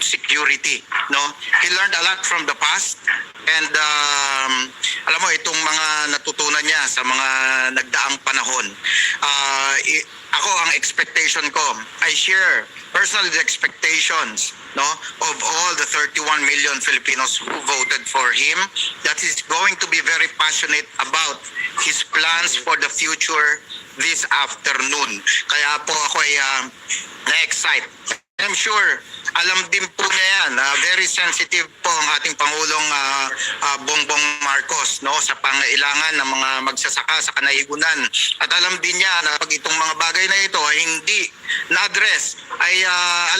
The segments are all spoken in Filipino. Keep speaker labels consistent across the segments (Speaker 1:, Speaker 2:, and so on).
Speaker 1: security, no? He learned a lot from the past, and alam mo, itong mga natutunan niya sa mga nagdaang panahon, ako, ang expectation ko, I share personally the expectations, no, of all the 31 million Filipinos who voted for him, that he's going to be very passionate about his plans for the future this afternoon. Kaya po ako ay na-excite. I'm sure alam din po niya yan, very sensitive po ang ating Pangulong Bongbong Marcos, no, sa pangailangan ng mga magsasaka sa kanayunan. At alam din niya na pag itong mga bagay na ito ay hindi na-address, ay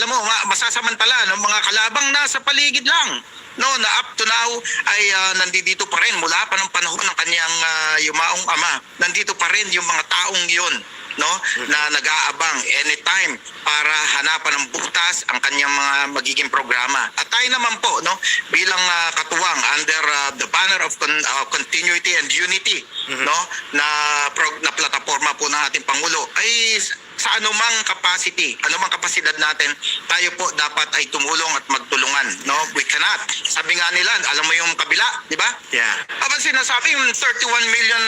Speaker 1: alam mo, masasamantala ng mga kalabang nasa paligid lang, no, na up to now ay nandito pa rin mula pa ng panahon ng kanyang yumaong ama. Nandito pa rin yung mga taong yun, no, na nag-aabang anytime para hanapan ng butas ang kanyang mga magiging programa. At tayo naman po, no, bilang katuwang under the banner of continuity and unity, no, na plataforma po ng ating Pangulo, ay sa anumang capacity, anumang kapasidad natin, tayo po dapat ay tumulong at magtulungan, no? We cannot. Sabi nga nila, alam mo yung kabila, di ba? Yeah. Habang sinasabi yung 31 million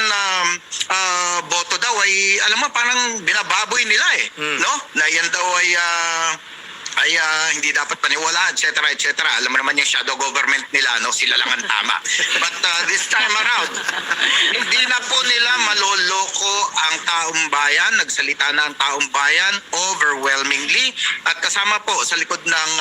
Speaker 1: boto daw ay, alam mo, parang binababoy nila no? Na yan daw ay hindi dapat paniwalaan, etc., etc. Alam mo naman yung shadow government nila, no? Sila lang ang tama. But this time around, hindi na po nila maloloko ang taong bayan. Nagsalita na ang taong bayan overwhelmingly. At kasama po sa likod ng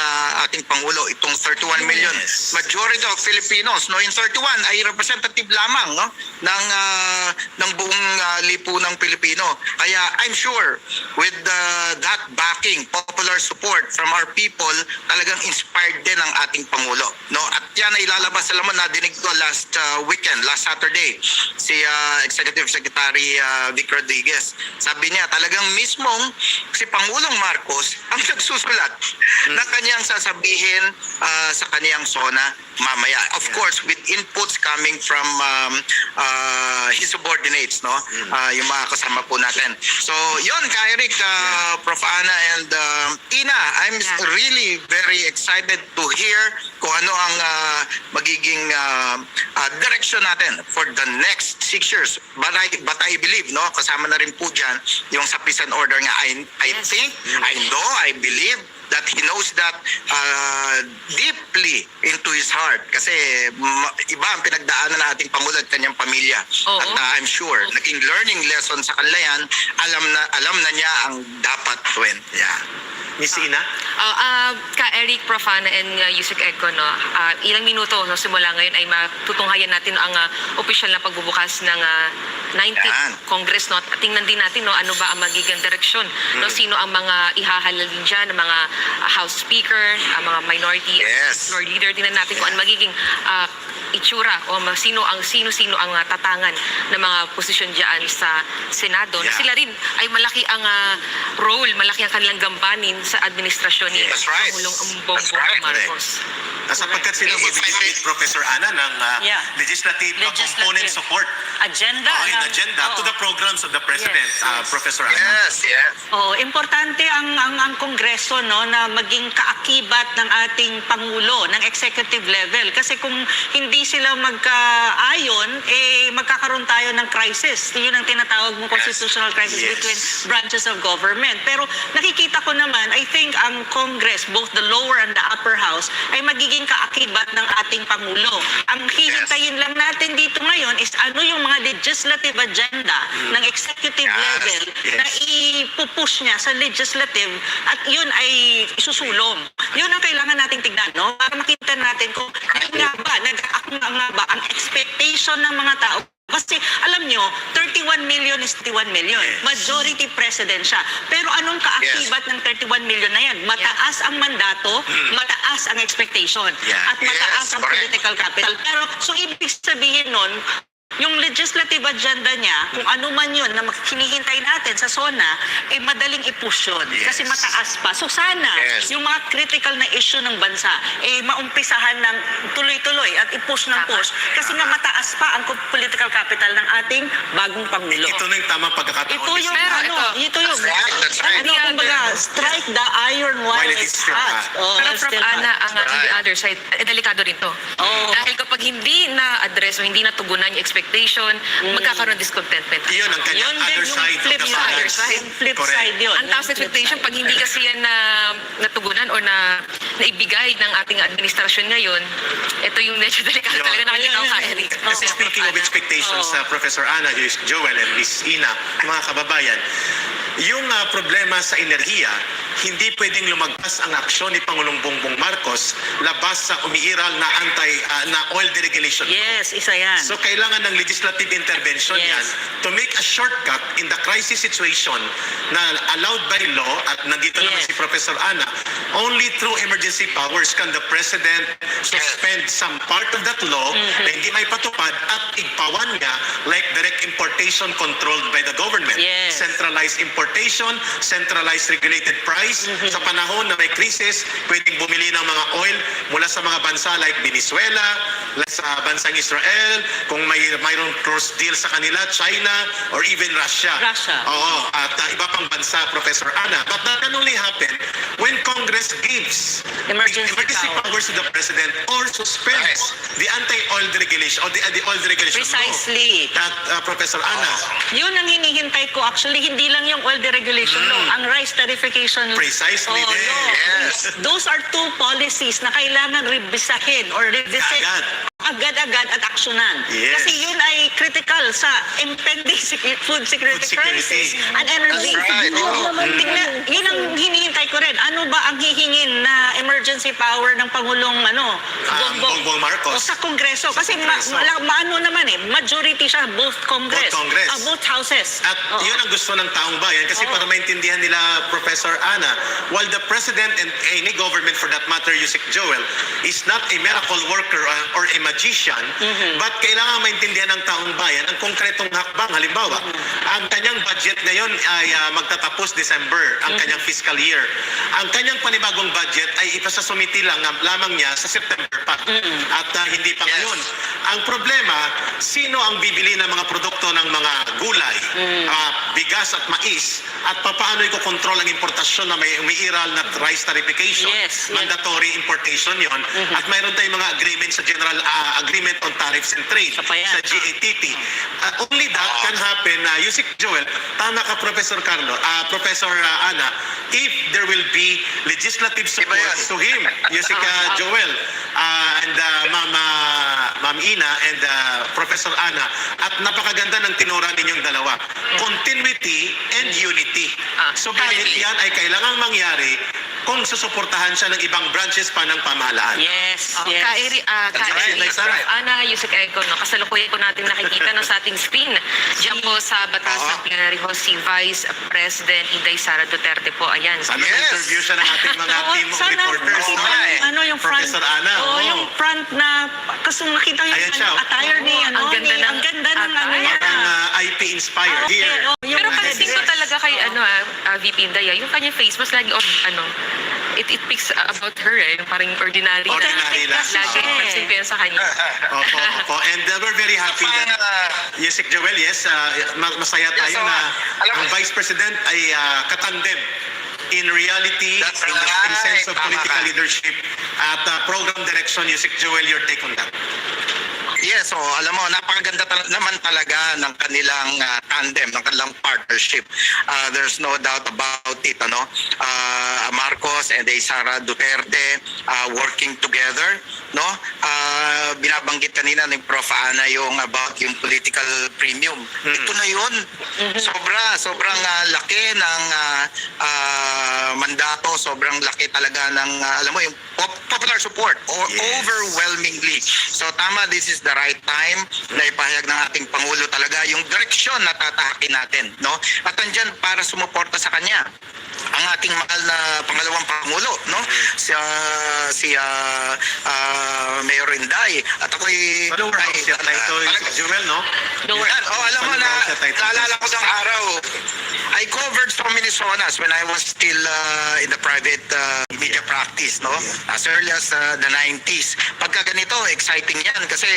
Speaker 1: ating Pangulo, itong 31 million. Majority of Filipinos, no? Yung 31 ay representative lamang, no? ng buong lipunang Pilipino. Kaya I'm sure with that backing, popular support from our people, talagang inspired din ang ating Pangulo, no? At yan ay ilalabas, alam mo, nadinig ko last weekend, last Saturday, si Executive Secretary Vic Rodriguez. Sabi niya, talagang mismong si Pangulong Marcos ang nagsusulat ng kanyang sasabihin sa kaniyang Sona mamaya. Of course, with inputs coming from his subordinates, no? Yung mga kasama po natin. So, yun, Eric, Prof. Ana, and Tina, I'm really very excited to hear kung ano ang magiging direction natin for the next 6 years. But I believe, no, kasama na rin po dyan yung sa peace and order nga. I think, I know, I believe that he knows that deeply into his heart, kasi iba ang pinagdaanan ng ating Pangulo at kanyang pamilya. At I'm sure naging learning lesson sa kanila yan. Alam na niya ang dapat gawin. Yeah.
Speaker 2: Miss Ina?
Speaker 3: Ka-Eric, Prof. Ana, and Yusek Eko, no, ilang minuto no, simula ngayon ay matutunghayan natin ang opisyal na pagbubukas ng 19th Congress. No? Tingnan din natin, no, ano ba ang magiging direksyon. No? Sino ang mga ihahalal din dyan, ang mga House Speaker, ang mga minority floor leader. Tingnan natin kung ano magiging itsura o sino ang tatangan ng mga posisyon dyan sa Senado. Na sila rin ay malaki ang role, malaki ang kanilang gampanin sa administrasyon ni Pangulong Bongbong Marcos.
Speaker 2: Sapagkat sila magbibigay, Professor Ana, ng legislative component support
Speaker 4: agenda
Speaker 2: to the programs of the President, Professor Ana.
Speaker 1: Yes.
Speaker 4: Importante ang Kongreso, no, na maging kaakibat ng ating Pangulo ng executive level. Kasi kung hindi sila magkaayon, magkakaroon tayo ng crisis. Yun ang tinatawag mo constitutional crisis between branches of government. Pero nakikita ko naman, I think ang Congress, both the lower and the upper house, ay magiging kaakibat ng ating Pangulo. Ang hihintayin lang natin dito ngayon is ano yung mga legislative agenda ng executive level na ipupush niya sa legislative, at yun ay isusulong. Yun ang kailangan nating tignan, no? Para makita natin kung nga ba ang expectation ng mga tao. Kasi alam nyo, 31 million is 31 million. Majority president siya. Pero anong kaakibat ng 31 million na yan? Mataas ang mandato, mataas ang expectation, at mataas ang political capital. Pero so ibig sabihin nun, yung legislative agenda niya, kung ano man yun na hinihintay natin sa Sona, madaling i-push yun.
Speaker 1: Yes.
Speaker 4: Kasi mataas pa. So sana,
Speaker 1: Yes.
Speaker 4: yung mga critical na issue ng bansa, maumpisahan ng tuloy-tuloy at i-push ng push. Kasi nga mataas pa ang political capital ng ating bagong Pangulo.
Speaker 2: Ito na yung tamang pagkakataon.
Speaker 4: Ito yung,
Speaker 3: Pero
Speaker 4: ito yung,
Speaker 1: That's right.
Speaker 4: kumbaga, strike the iron while
Speaker 2: While
Speaker 4: it's
Speaker 2: still
Speaker 4: hot.
Speaker 2: hot.
Speaker 4: Oh,
Speaker 3: Pero
Speaker 4: it's
Speaker 3: Prof.
Speaker 4: still hot.
Speaker 3: Ana, ang on the other side, delikado rin to.
Speaker 4: Oo.
Speaker 3: Dahil kapag hindi na-address o hindi natugunan yung expectation, magkakaroon discontentment.
Speaker 2: Yun ang kanyang
Speaker 4: Yun din
Speaker 2: other
Speaker 4: yung
Speaker 2: side of
Speaker 4: flip
Speaker 2: the
Speaker 4: side.
Speaker 2: balance.
Speaker 4: Yung flip
Speaker 2: Correct.
Speaker 4: side yun.
Speaker 3: Ang taas
Speaker 4: Yung flip
Speaker 3: expectation,
Speaker 4: side.
Speaker 3: pag hindi kasi yan na natugunan or naibigay ng ating administrasyon ngayon, ito yung medyo delikado
Speaker 2: Yun.
Speaker 3: talaga nakikita ko ka, Eric.
Speaker 2: Kasi speaking of expectations, Professor Ana, Joel, and Miss Ina, mga kababayan, yung problema sa enerhiya, hindi pwedeng lumagpas ang aksyon ni Pangulong Bongbong Marcos labas sa umiiral na na oil deregulation.
Speaker 4: Yes, isa yan.
Speaker 2: So kailangan ng legislative intervention
Speaker 4: Yes.
Speaker 2: yan to make a shortcut in the crisis situation na allowed by law, at nandito naman
Speaker 4: Yes.
Speaker 2: si Professor Ana, only through emergency powers can the President suspend some part of that law na hindi may patupad at igpawan niya like direct importation controlled by the government.
Speaker 4: Yes.
Speaker 2: Centralized importation, centralized regulated price. Sa panahon na may krisis, pwedeng bumili ng mga oil mula sa mga bansa like Venezuela, sa bansang Israel, kung mayroong cross deal sa kanila, China, or even Russia.
Speaker 4: Russia.
Speaker 2: Oo, at iba pang bansa, Professor Ana. But that can only happen when Congress gives
Speaker 4: Emergency
Speaker 2: powers to the President or suspends the anti-oil deregulation or the oil deregulation
Speaker 4: Precisely.
Speaker 2: law. At Professor Ana,
Speaker 4: Yun ang hinihintay ko. Actually, hindi lang yung oil deregulation law. Ang rice tarification.
Speaker 2: Precisely
Speaker 4: law.
Speaker 2: din.
Speaker 1: Yes.
Speaker 4: Those are two policies na kailangan revisahin or revisit
Speaker 2: Agad.
Speaker 4: agad-agad at aksyonan.
Speaker 2: Yes.
Speaker 4: Kasi yun ay critical sa impending food security
Speaker 2: Food security.
Speaker 4: crisis and energy.
Speaker 1: That's right.
Speaker 4: Tingnan, yun ang hinihintay ko rin. Ano ba ang hihingin na emergency power ng Pangulong
Speaker 2: Bongbong Marcos.
Speaker 4: O sa Kongreso. Kasi
Speaker 2: Kongreso.
Speaker 4: maano naman majority siya both Congress.
Speaker 2: Both Congress.
Speaker 4: Both houses.
Speaker 2: At
Speaker 4: Oo.
Speaker 2: yun ang gusto ng taong bayan kasi
Speaker 4: Oo.
Speaker 2: para maintindihan nila, Professor Ana, while the President and any government for that matter, Yusek Joel, is not a miracle worker or a magician, but kailangan maintindihan ng taong bayan ang konkretong hakbang. Halimbawa, ang kanyang budget ngayon ay magtatapos December, ang kanyang fiscal year. Ang kanyang panibagong budget ay ipasasumiti lamang niya sa September pa. At hindi pa ngayon. Ang problema, sino ang bibili ng mga produkto ng mga gulay, bigas at mais, at paano ikokontrol ang importasyon na may umiiral na rice tarification?
Speaker 4: Yes, yes.
Speaker 2: Mandatory importation yon. At mayroon tayong mga agreement sa General Agreement on Tariffs and Trade,
Speaker 4: Isa pa yan.
Speaker 2: sa GATT. Only that can happen, Yusek Joel, tama ka Professor Professor Ana, if there will be legislative support
Speaker 1: yan.
Speaker 2: to him, Yusek Joel, and Ma'am Ina and Professor Ana, at napakaganda ng tinura ninyong dalawa. Continuity and unity. Subalit yan ay kailangang mangyari kung susuportahan siya ng ibang branches pa ng pamahalaan.
Speaker 4: Yes,
Speaker 3: Oh,
Speaker 4: yes.
Speaker 2: That's right,
Speaker 3: Eric,
Speaker 2: that's right.
Speaker 3: Ana, Yusek Eco, kasalukuyan po natin nakikita sa ating screen. Diyan po sa batas ng plenary ho, si Vice President Inday Sara Duterte po. Ayan.
Speaker 2: Sana
Speaker 1: Yes.
Speaker 2: ma-interview siya ng ating mga
Speaker 4: Oo,
Speaker 2: team of
Speaker 4: sana
Speaker 2: reporters.
Speaker 4: makita yung front.
Speaker 2: Professor Ana.
Speaker 4: Oo, yung front na, kasi nakita yung
Speaker 2: Ayan siya.
Speaker 4: attire ni,
Speaker 3: ang ganda ng
Speaker 4: ang ganda ng
Speaker 3: attire.
Speaker 4: niya.
Speaker 2: Parang IP inspired.
Speaker 4: Okay,
Speaker 2: Here.
Speaker 4: yung
Speaker 3: Pero
Speaker 4: mga
Speaker 3: pansin ko
Speaker 4: dress.
Speaker 3: talaga kay VP Inday, yung kanyang face mask lagi it speaks about her yung parang ordinary.
Speaker 2: Ordinary lang.
Speaker 3: Lagi
Speaker 4: Oo.
Speaker 3: pansin ko yan sa kanya.
Speaker 2: Opo. And we're very happy that Yusek Joel, yes, masaya tayo
Speaker 1: Yes,
Speaker 2: na
Speaker 1: alam mo-
Speaker 2: ang Vice President ay katandem in reality,
Speaker 1: That's
Speaker 2: in the
Speaker 1: right.
Speaker 2: sense of
Speaker 1: Tama
Speaker 2: political
Speaker 1: ka.
Speaker 2: leadership at program direction. Yusek Joel, your take on that?
Speaker 1: Yes, so alam mo, napakaganda naman talaga ng kanilang tandem, ng kanilang partnership. There's no doubt about it, Marcos and Sara Duterte working together, no? Binabanggit kanina ni Prof. Ana yung about yung political premium. Ito na yun. Sobrang laki ng mandato, sobrang laki talaga ng alam mo yung popular support or
Speaker 2: Yes.
Speaker 1: overwhelmingly. So tama, this is the right time na ipahayag ng ating Pangulo talaga yung direksyon na tatahakin natin, no? At andyan para sumuporta sa kanya ang ating mahal na pangalawang Pangulo, no? Si Mayor Senator Inday. At ako'y...
Speaker 2: Lower house siya tayo, Joel, no?
Speaker 3: Lower.
Speaker 1: Alam mo na, naalala ko ng araw, I covered so many Sonas when I was still in the private media practice, no? As early as the 90s. Pagka ganito, exciting yan kasi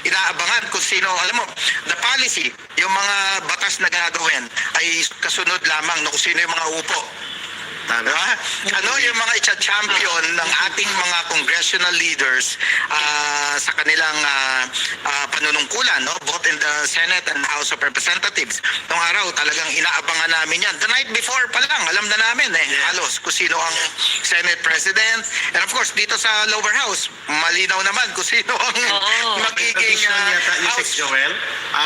Speaker 1: inaabangan kung sino, alam mo, the policy, yung mga batas na gagawin ay kasunod lamang no, kung sino yung mga upo. Diba? Ano yung mga champion ng ating mga congressional leaders sa kanilang panunungkulan, no? Both in the Senate and House of Representatives. Noong araw talagang inaabangan namin yan. The night before pa lang, alam na namin halos kung sino ang Senate President. And of course, dito sa lower house, malinaw naman kung sino ang magiging
Speaker 2: Tradition yata, Yusek
Speaker 1: House
Speaker 2: Joel,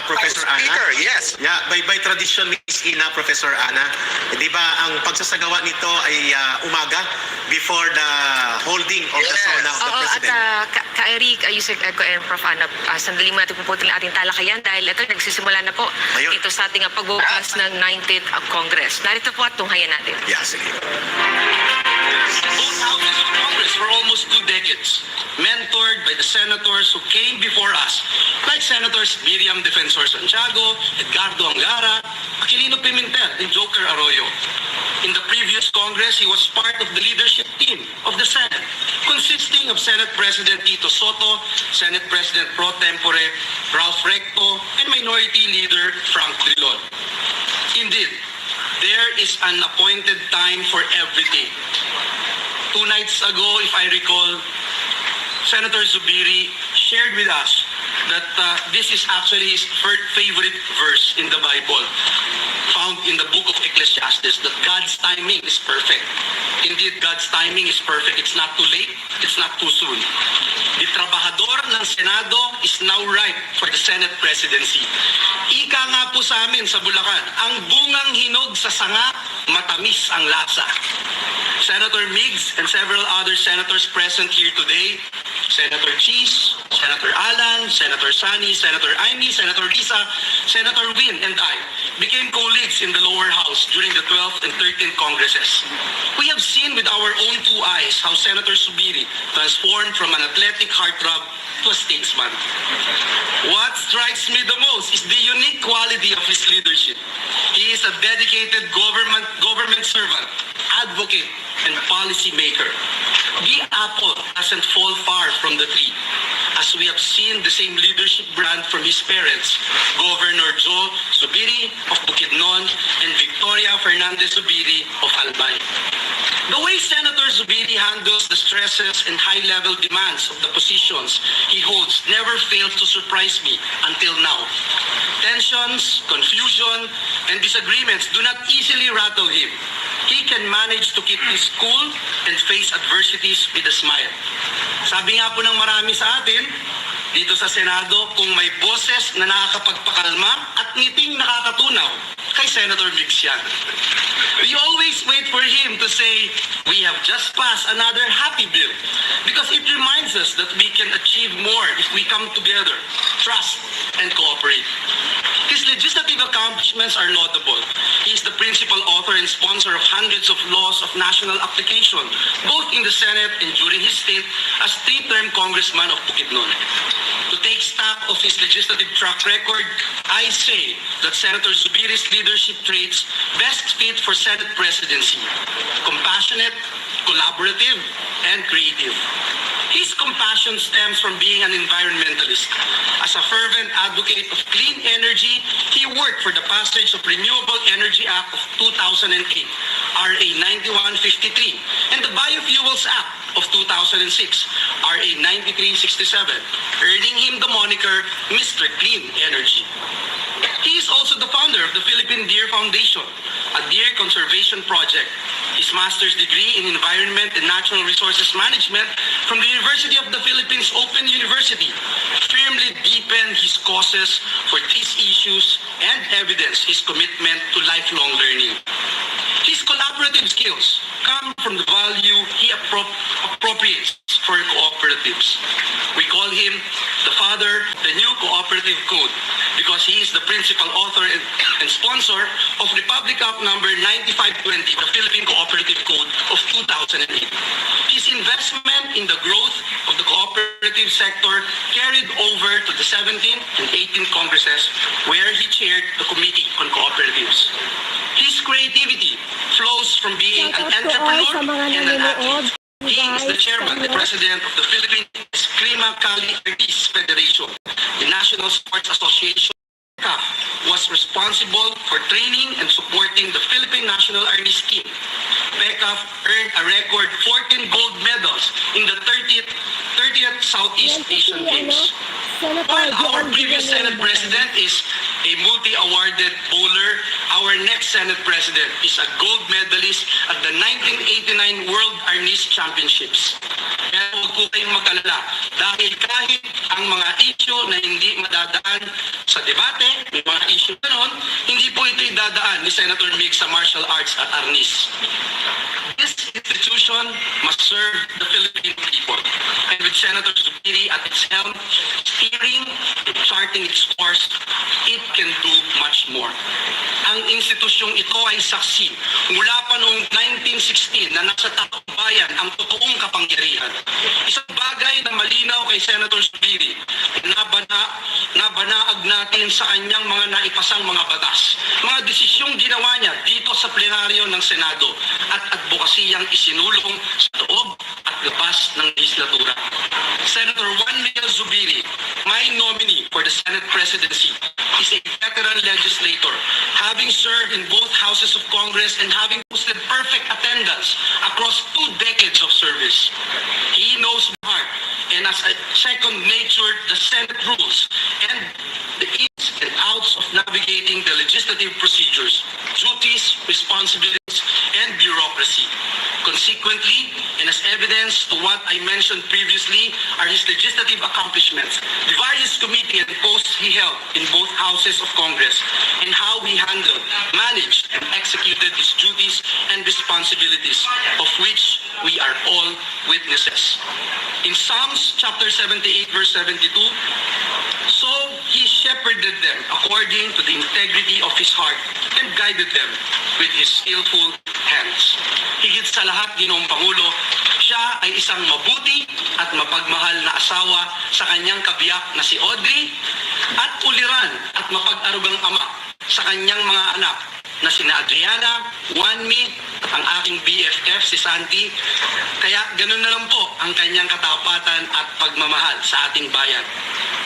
Speaker 2: Professor
Speaker 1: Speaker.
Speaker 2: Ana.
Speaker 1: Yes.
Speaker 2: Yeah, by tradition, Miss Ina, Professor Ana, di ba ang pagsasagawa nito ay umaga before the holding of the Sona of the
Speaker 3: Oo,
Speaker 2: President?
Speaker 3: at ka-Eric, Yusek Eco and Prof. Ana, sandali mo natin puputin ang ating talakayan dahil ito nagsisimula na po
Speaker 2: Ayun.
Speaker 3: ito sa ating pagbubukas ng 19th Congress. Narito po at tunghayan natin.
Speaker 2: Yeah, sige.
Speaker 5: Both houses of Congress for almost 2 decades, mentored by the senators who came before us, like Senators Miriam Defensor Santiago, Edgardo Angara, Aquilino Pimentel, and Joker Arroyo. In the previous Congress, he was part of the leadership team of the Senate, consisting of Senate President Tito Soto, Senate President Pro Tempore Ralph Recto, and Minority Leader Frank Drilon. Indeed, there is an appointed time for everything. 2 nights ago, if I recall, Senator Zubiri shared with us that this is actually his favorite verse in the Bible, found in the book of Ecclesiastes, that God's timing is perfect. Indeed, God's timing is perfect. It's not too late, it's not too soon. The trabahador ng Senado is now ripe for the Senate presidency. Ika nga po sa amin sa Bulacan, ang bungang hinog sa sanga, matamis ang lasa. Senator Miggs and several other senators present here today, Senator Cheese, Senator Alan, Senator Sani, Senator Amy, Senator Risa, Senator Win, and I became colleagues in the lower house during the 12th and 13th Congresses. We have seen with our own 2 eyes how Senator Subiri transformed from an athletic heartthrob to a statesman. What strikes me the most is the unique quality of his leadership. He is a dedicated government servant, advocate, and policy maker. The apple doesn't fall far from the tree, as we have seen the same leadership brand from his parents, Governor Joe Zubiri of Bukidnon and Victoria Fernandez Zubiri of Albay. The way Senator Zubiri handles the stresses and high-level demands of the positions he holds never fails to surprise me until now. Tensions, confusion, and disagreements do not easily rattle him. He can manage to keep his cool and face adversities with a smile. Sabi nga po ng marami sa atin, dito sa Senado, kung may boses na nakakapagpakalma at ngiting nakakatunaw, kay Senator Miggs yan. We always wait for him to say, we have just passed another happy bill, because it reminds us that we can achieve more if we come together, trust, and cooperate. His legislative accomplishments are laudable. He is the principal author and sponsor of hundreds of laws of national application, both in the Senate and during his stint as 3-term congressman of Bukidnon. To take stock of his legislative track record, I say that Senator Zubiri's leadership traits best fit for Senate presidency: compassionate, collaborative, and creative. His compassion stems from being an environmentalist. As a fervent advocate of clean energy, he worked for the passage of Renewable Energy Act of 2008, RA 9153, and the Biofuels Act of 2006, RA 9367, earning him the moniker Mr. Clean Energy. He is also the founder of the Philippine Deer Foundation, a deer conservation project. His master's degree in Environment and Natural Resources Management from the University of the Philippines Open University firmly deepened his causes for these issues and evidence his commitment to lifelong learning. His collaborative skills come from the value he appropriates for cooperatives. We call him the father of the new cooperative code because he is the principal author and sponsor of Republic Act number 9520, the Philippine Cooperative Code of 2008. His investment in the growth of the cooperative cooperative sector carried over to the 17th and 18th Congresses, where he chaired the Committee on Cooperatives. His creativity flows from being an entrepreneur and an athlete. He is the chairman, the president of the Philippine Eskrima Kali Artis Federation, the National Sports Association. CAF was responsible for training and supporting the Philippine National Army Scheme. PECAF earned a record 14 gold medals in the 30th Southeast Asian Games. While our previous Senate President is a multi-awarded bowler, our next Senate President is a gold medalist at the 1989 World Arnis Championships. Kaya huwag po kayong mag-alala dahil kahit ang mga issue na hindi madadaan sa debate, may mga issue ganon, hindi po ito idadaan ni Senator Mig sa martial arts at Arnis. This institution must serve the Philippine people. And with Senator Zubiri at its helm, steering and charting its course, it can do much more. Ang institusyong ito ay saksi mula pa noong 1916 na nasa taong bayan ang totoong kapangyarihan. Isang bagay na malinaw kay Senator Zubiri, nabanaag natin sa kanyang mga naipasang mga batas, mga desisyong ginawa niya dito sa plenaryo ng Senado at advokasiyang isinulong sa loob at labas ng legislatura. Senator Juan Miguel Zubiri, my nominee for the Senate presidency, is a veteran legislator, having served in both houses of Congress and having posted perfect attendance across 2 decades of service. He knows my heart, and as a second nature, the Senate rules and the ins and outs of navigating the legislative procedures, duties, responsibilities, and bureaucracy. Consequently, and as evidence to what I mentioned previously, are his legislative accomplishments, the various committee and posts he held in both houses of Congress, and how he handled, managed, and executed his duties and responsibilities, of which we are all witnesses. In Psalms chapter 78, verse 72, so he shepherded them according to the integrity of his heart and guided them with his skillful hands. Higit sa lahat, Ginoong Pangulo, siya ay isang mabuti at mapagmahal na asawa sa kanyang kabiyak na si Audrey at uliran at mapag-arugang ama sa kanyang mga anak na sina Adriana, Juanmi, ang aking BFF si Sandy. Kaya ganun na lang po ang kanyang katapatan at pagmamahal sa ating bayan.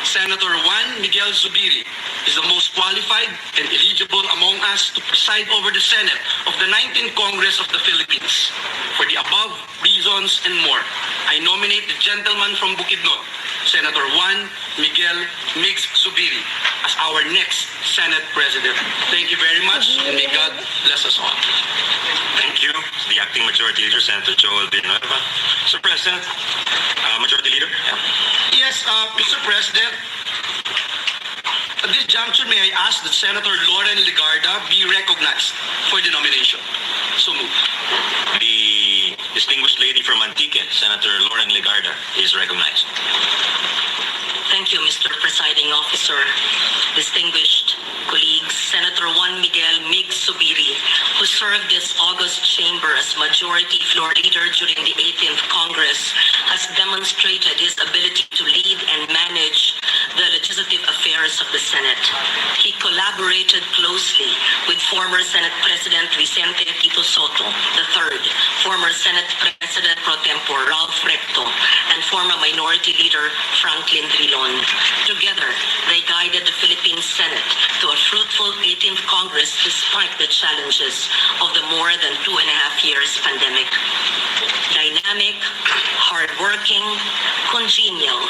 Speaker 5: Senator Juan Miguel Zubiri is the most qualified and eligible among us to preside over the Senate of the 19th Congress of the Philippines. For the above reasons and more, I nominate the gentleman from Bukidnon, Senator Juan Miguel Migs Zubiri, as our next Senate President. Thank you very much, and may God bless us all.
Speaker 6: Thank you. The Acting Majority Leader, Senator Joel Villanueva. Mr. President, Majority Leader.
Speaker 5: Yes, Mr. President, at this juncture, may I ask that Senator Lauren Legarda be recognized for the nomination. So moved.
Speaker 6: The distinguished lady from Antique, Senator Lauren Legarda, is recognized.
Speaker 7: Thank you, Mr. Presiding Officer. Distinguished colleagues, Senator Juan Miguel Mig Zubiri, who served this august chamber as Majority Floor Leader during the 18th Congress, has demonstrated his ability to lead and manage the legislative affairs of the Senate. He collaborated closely with former Senate President Vicente Tito Soto III, former Senate President Pro Tempore Ralph Recto, and former Minority Leader Franklin Drilon. Together, they guided the Philippine Senate to a fruitful 18th Congress despite the challenges of the more than 2.5 years pandemic. Dynamic, hardworking, congenial,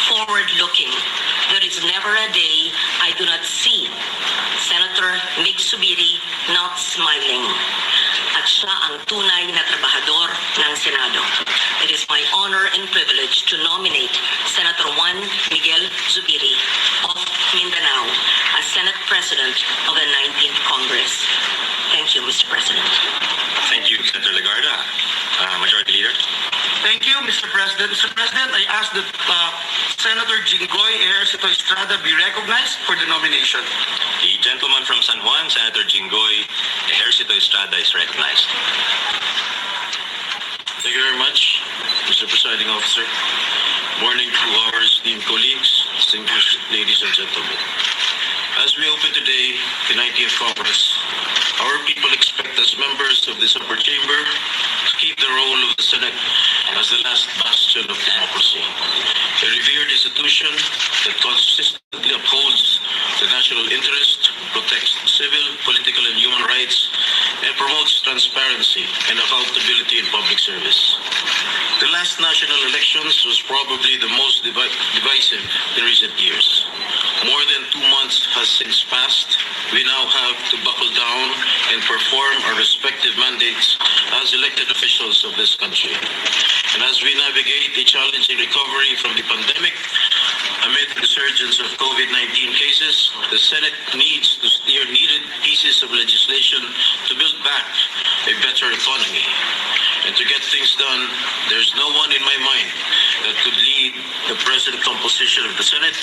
Speaker 7: forward-looking, there is never a day I do not see Senator Mig Zubiri not smiling. At siya ang tunay na trabahador ng Senado. It is my honor and privilege to nominate Senator Juan Miguel Zubiri of Mindanao as Senate President of the 19th Congress. Thank you, Mr. President.
Speaker 6: Thank you, Senator Legarda. Majority Leader.
Speaker 5: Thank you, Mr. President. Mr. President, I ask that Senator Jinggoy Ejercito Estrada be recognized for the nomination.
Speaker 6: The gentleman from San Juan, Senator Jinggoy Ejercito Estrada, is recognized.
Speaker 8: Thank you very much, Mr. Presiding Officer.
Speaker 6: Morning to our esteemed colleagues, distinguished ladies and gentlemen. As we open today the 19th Congress, our people expect as members of this upper chamber to keep the role of the Senate as the last bastion of democracy, a revered institution that consistently upholds the national interest, protects civil, political, and human rights, and promotes transparency and accountability in public service. The last national elections was probably the most divisive in recent years. More than 2 months has since passed. We now have to buckle down and perform our respective mandates as elected officials of this country. And as we navigate a challenging recovery from the pandemic, amid the resurgence of COVID-19 cases, the Senate needs to steer needed pieces of legislation to build back a better economy. And to get things done, there's no one in my mind that could lead the present composition of the Senate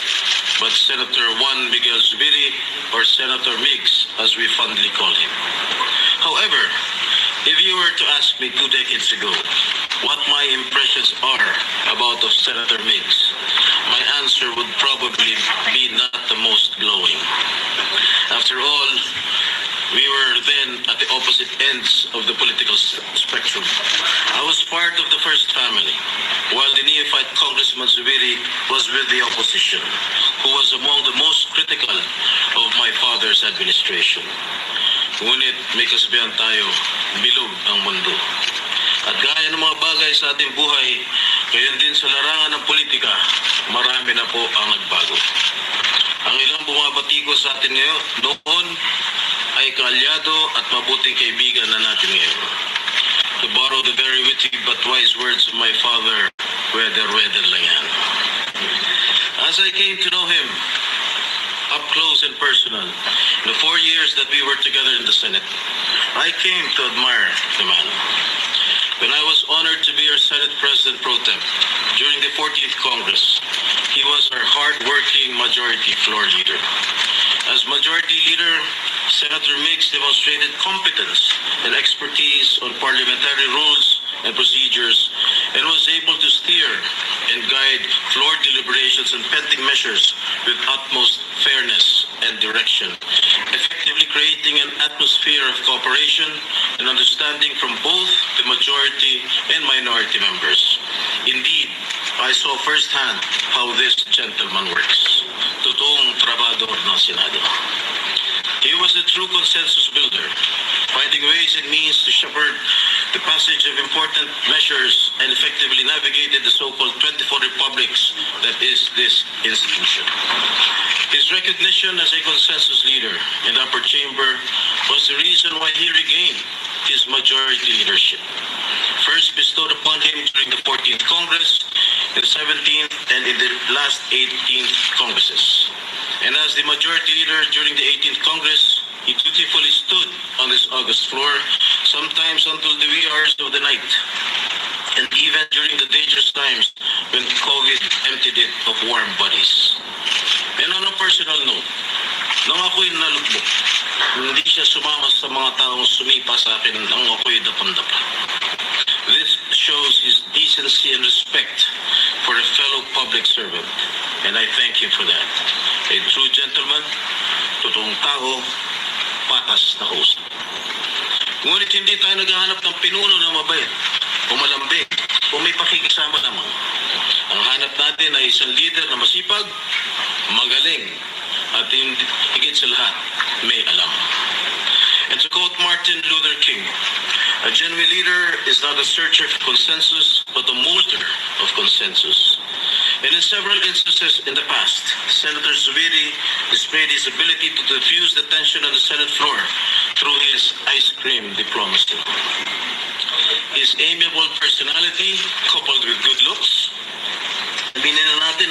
Speaker 6: but Senator Juan Miguel Zubiri, or Senator Migs, as we fondly call him. However, if you were to ask me 2 decades ago what my impressions are about of Senator Migs, my answer would probably be not the most glowing. After all, we were then at the opposite ends of the political spectrum. I was part of the first family, while the neophyte Congressman Zubiri was with the opposition, who was among the most critical of my father's administration. Ngunit may kasabihan tayo, bilog ang mundo. At gaya ng mga bagay sa ating buhay, gayon din sa larangan ng politika, marami na po ang nagbago. Ang ilang bumabati ko sa atin ngayon, noon ay kaalyado at mabuting kaibigan na natin ngayon. To borrow the very witty but wise words of my father, weather lang yan. As I came to know him, up close and personal, in the 4 years that we were together in the Senate, I came to admire the man. When I was honored to be our Senate President Pro Tem during the 14th Congress, he was our hard-working Majority Floor Leader. As Majority Leader, Senator Migs demonstrated competence and expertise on parliamentary rules and procedures and was able to steer and guide floor deliberations and pending measures with utmost fairness and direction, effectively creating an atmosphere of cooperation and understanding from both the majority and minority members. Indeed, I saw firsthand how this gentleman works. Totoong trabador ng Senado. He was a true consensus builder, finding ways and means to shepherd the passage of important measures and effectively navigated the so-called 24 republics that is this institution. His recognition as a consensus leader in the upper chamber was the reason why he regained his majority leadership. First bestowed upon him during the 14th Congress, the 17th, and in the last 18th Congresses. And as the majority leader during the 18th Congress, he dutifully stood on this august floor, sometimes until the wee hours of the night, and even during the dangerous times when COVID emptied it of warm bodies. And on a personal note, nung ako'y nalugmok, hindi siya sumama sa mga taong sumipa sa akin nang ako'y dapandapa. This shows his decency and respect for a fellow public servant, and I thank him for that. A true gentleman, totoong tao, patas na host. Ngunit hindi tayo naghahanap ng pinuno na mabait, o malambing, o may pakikisama lamang. Ang hanap natin ay isang leader na masipag, magaling, at higit sa lahat, may alam. And to quote Martin Luther King, a genuine leader is not a searcher for consensus, but a molder of consensus. And in several instances in the past, Senator Zubiri displayed his ability to diffuse the tension on the Senate floor through his ice cream diplomacy. His amiable personality, coupled with good looks, aminin na natin